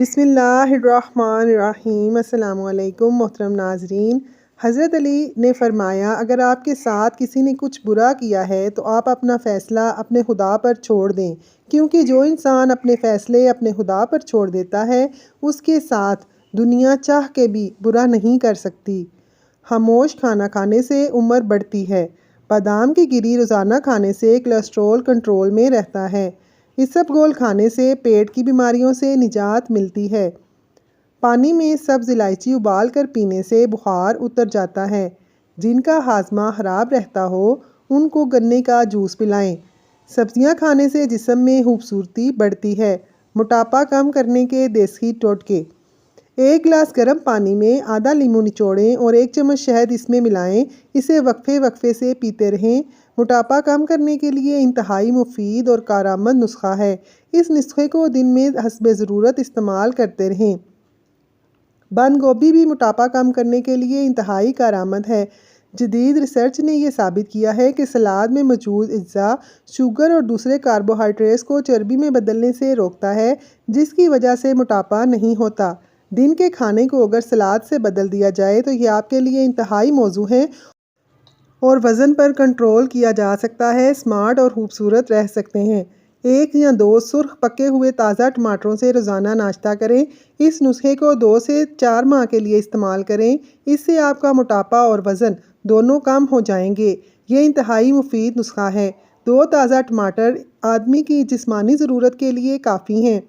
बिस्मिल्लाहिर्रहमानिर्रहीम। अस्सलामुअलैकुम मोहतरम नाजरीन। हज़रत अली ने फ़रमाया, अगर आपके साथ किसी ने कुछ बुरा किया है तो आप अपना फ़ैसला अपने खुदा पर छोड़ दें, क्योंकि जो इंसान अपने फ़ैसले अपने खुदा पर छोड़ देता है उसके साथ दुनिया चाह के भी बुरा नहीं कर सकती। खामोश खाना खाने से उम्र बढ़ती है। बादाम की गिरी रोज़ाना खाने से कोलेस्ट्रॉल कंट्रोल में रहता है। इसबगोल खाने से पेट की बीमारियों से निजात मिलती है। पानी में सब्ज़ इलायची उबाल कर पीने से बुखार उतर जाता है। जिनका हाजमा ख़राब रहता हो उनको गन्ने का जूस पिलाएं। सब्ज़ियाँ खाने से जिस्म में खूबसूरती बढ़ती है। मोटापा कम करने के देसी टोटके। एक गिलास गर्म पानी में आधा नींबू निचोड़ें और 1 चम्मच शहद इसमें मिलाएं। इसे वक्फे वक्फे से पीते रहें। मोटापा कम करने के लिए इंतहाई मुफीद और कारआमद नुस्खा है। इस नुस्खे को दिन में हस्बे ज़रूरत इस्तेमाल करते रहें। बंद गोभी भी मोटापा कम करने के लिए इंतहाई कारआमद है। जदीद रिसर्च ने यह साबित किया है कि सलाद में मौजूद अज्जा शुगर और दूसरे कार्बोहाइड्रेट्स को चर्बी में बदलने से रोकता है, जिसकी वजह से मोटापा नहीं होता। दिन के खाने को अगर सलाद से बदल दिया जाए तो यह आपके लिए इंतहाई मौजू है और वज़न पर कंट्रोल किया जा सकता है। स्मार्ट और खूबसूरत रह सकते हैं। 1 या 2 सुर्ख पके हुए ताज़ा टमाटरों से रोज़ाना नाश्ता करें। इस नुस्खे को 2 से 4 माह के लिए इस्तेमाल करें। इससे आपका मोटापा और वज़न दोनों कम हो जाएंगे। ये इंतहाई मुफीद नुस्खा है। 2 ताज़ा टमाटर आदमी की जिस्मानी ज़रूरत के लिए काफ़ी हैं।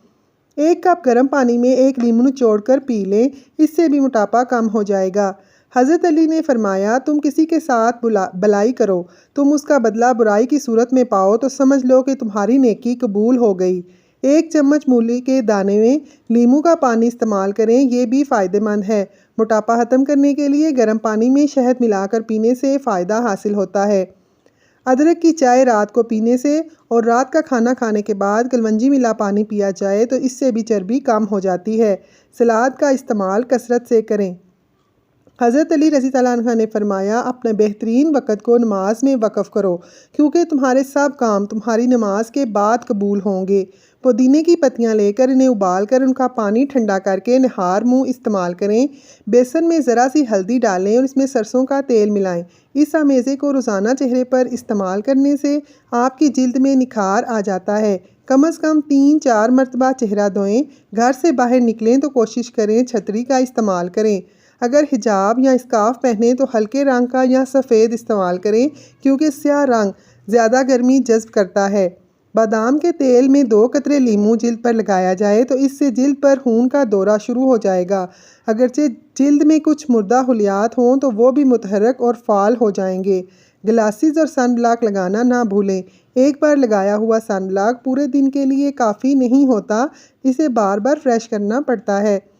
1 कप गर्म पानी में 1 नींबू निचोड़कर पी लें। इससे भी मोटापा कम हो जाएगा। हज़रत अली ने फरमाया, तुम किसी के साथ भलाई करो, तुम उसका बदला बुराई की सूरत में पाओ तो समझ लो कि तुम्हारी नेकी कबूल हो गई। 1 चम्मच मूली के दाने में नींबू का पानी इस्तेमाल करें, ये भी फ़ायदेमंद है। मोटापा ख़त्म करने के लिए गर्म पानी में शहद मिलाकर पीने से फ़ायदा हासिल होता है। अदरक की चाय रात को पीने से और रात का खाना खाने के बाद कलवंजी मिला पानी पिया जाए तो इससे भी चर्बी कम हो जाती है। सलाद का इस्तेमाल कसरत से करें। हज़रत अली रज़ी अल्लाह अन्हु ने फरमाया, अपने बेहतरीन वक़्त को नमाज में वक़फ़ करो, क्योंकि तुम्हारे सब काम तुम्हारी नमाज के बाद कबूल होंगे। पुदीने की पत्तियां लेकर इन्हें उबाल कर उनका पानी ठंडा करके नहार मुँह इस्तेमाल करें। बेसन में ज़रा सी हल्दी डालें और इसमें सरसों का तेल मिलाएं। इस आमेज़े को रोज़ाना चेहरे पर इस्तेमाल करने से आपकी जिल्द में निखार आ जाता है। कम अज़ कम 3-4 मरतबा चेहरा धोएं। घर से बाहर निकलें तो कोशिश करें छतरी का इस्तेमाल करें। अगर हिजाब या स्कार्फ पहने तो हल्के रंग का या सफ़ेद इस्तेमाल करें, क्योंकि स्याह रंग ज़्यादा गर्मी जज्ब करता है। बादाम के तेल में 2 कतरे लीमू जिल्द पर लगाया जाए तो इससे जिल्द पर खून का दौरा शुरू हो जाएगा। अगरचे जिल्द में कुछ मुर्दा हुलियात हों तो वो भी मुतहरक और फाल हो जाएंगे। ग्लासेस और सन ब्लॉक लगाना ना भूलें। एक बार लगाया हुआ सन ब्लॉक पूरे दिन के लिए काफ़ी नहीं होता, इसे बार बार फ्रेश करना पड़ता है।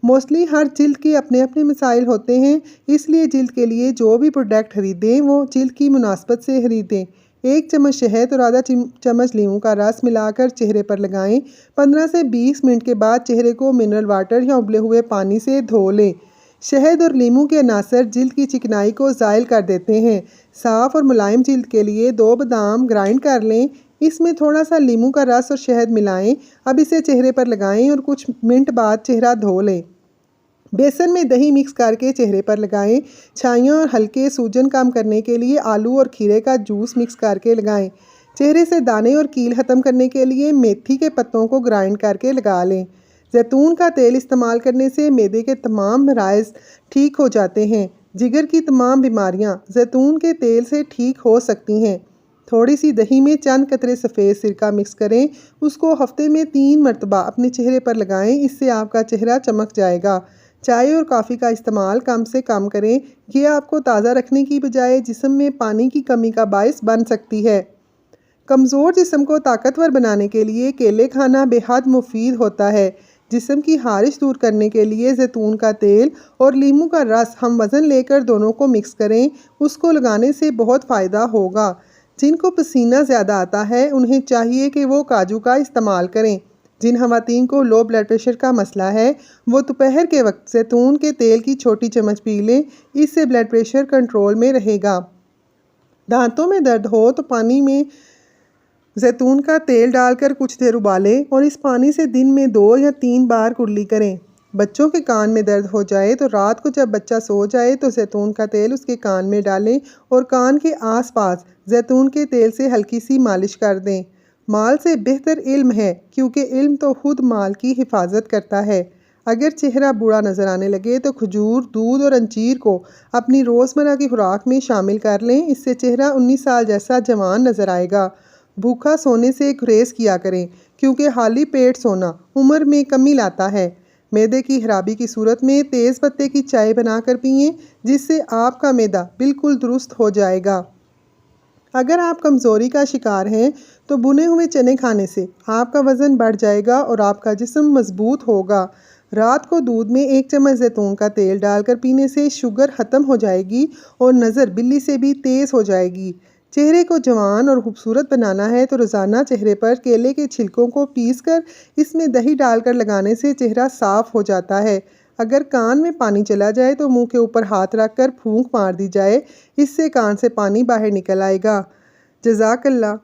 मोस्टली हर जिल्द के अपने अपने मसाइल होते हैं, इसलिए जिल्द के लिए जो भी प्रोडक्ट ख़रीदें वो जिल्द की मुनासबत से ख़रीदें। 1 चम्मच शहद और आधा चम्मच नींबू का रस मिलाकर चेहरे पर लगाएं। 15 से 20 मिनट के बाद चेहरे को मिनरल वाटर या उबले हुए पानी से धो लें। शहद और नींबू के अनासर जिल्द की चिकनाई को ज़ायल कर देते हैं। साफ़ और मुलायम जिल्द के लिए 2 बादाम ग्राइंड कर लें। इसमें थोड़ा सा नींबू का रस और शहद मिलाएं। अब इसे चेहरे पर लगाएं और कुछ मिनट बाद चेहरा धो लें। बेसन में दही मिक्स करके चेहरे पर लगाएं। छाइयाँ और हल्के सूजन कम करने के लिए आलू और खीरे का जूस मिक्स करके लगाएं। चेहरे से दाने और कील ख़त्म करने के लिए मेथी के पत्तों को ग्राइंड करके लगा लें। जैतून का तेल इस्तेमाल करने से मैदे के तमाम मराइज़ ठीक हो जाते हैं। जिगर की तमाम बीमारियाँ जैतून के तेल से ठीक हो सकती हैं। थोड़ी सी दही में चंद कतरे सफ़ेद सिरका मिक्स करें। उसको हफ्ते में 3 मरतबा अपने चेहरे पर लगाएं। इससे आपका चेहरा चमक जाएगा। चाय और कॉफ़ी का इस्तेमाल कम से कम करें। ये आपको ताज़ा रखने की बजाय जिस्म में पानी की कमी का बायस बन सकती है। कमज़ोर जिस्म को ताकतवर बनाने के लिए केले खाना बेहद मुफीद होता है। जिस्म की हारिश दूर करने के लिए जैतून का तेल और नींबू का रस हम वज़न लेकर दोनों को मिक्स करें। उसको लगाने से बहुत फ़ायदा होगा। जिनको पसीना ज़्यादा आता है उन्हें चाहिए कि वो काजू का इस्तेमाल करें। जिन ख़वातीन को लो ब्लड प्रेशर का मसला है वो दोपहर के वक्त जैतून के तेल की छोटी चम्मच पी लें। इससे ब्लड प्रेशर कंट्रोल में रहेगा। दांतों में दर्द हो तो पानी में जैतून का तेल डालकर कुछ देर उबालें और इस पानी से दिन में 2 या 3 बार कुर्ली करें। बच्चों के कान में दर्द हो जाए तो रात को जब बच्चा सो जाए तो जैतून का तेल उसके कान में डालें और कान के आसपास जैतून के तेल से हल्की सी मालिश कर दें। माल से बेहतर इल्म है, क्योंकि इल्म तो खुद माल की हिफाजत करता है। अगर चेहरा बूढ़ा नज़र आने लगे तो खजूर, दूध और अंजीर को अपनी रोज़मर्रा की खुराक में शामिल कर लें। इससे चेहरा 19 साल जैसा जवान नज़र आएगा। भूखा सोने से गुरेज किया करें, क्योंकि खाली पेट सोना उम्र में कमी लाता है। मैदे की खराबी की सूरत में तेज़ पत्ते की चाय बनाकर पिएं, जिससे आपका मैदा बिल्कुल दुरुस्त हो जाएगा। अगर आप कमज़ोरी का शिकार हैं तो भुने हुए चने खाने से आपका वज़न बढ़ जाएगा और आपका जिस्म मजबूत होगा। रात को दूध में 1 चम्मच जैतून का तेल डालकर पीने से शुगर ख़त्म हो जाएगी और नज़र बिल्ली से भी तेज़ हो जाएगी। चेहरे को जवान और खूबसूरत बनाना है तो रोज़ाना चेहरे पर केले के छिलकों को पीसकर इसमें दही डालकर लगाने से चेहरा साफ़ हो जाता है। अगर कान में पानी चला जाए तो मुंह के ऊपर हाथ रखकर फूंक मार दी जाए, इससे कान से पानी बाहर निकल आएगा। जज़ाकल्लाह।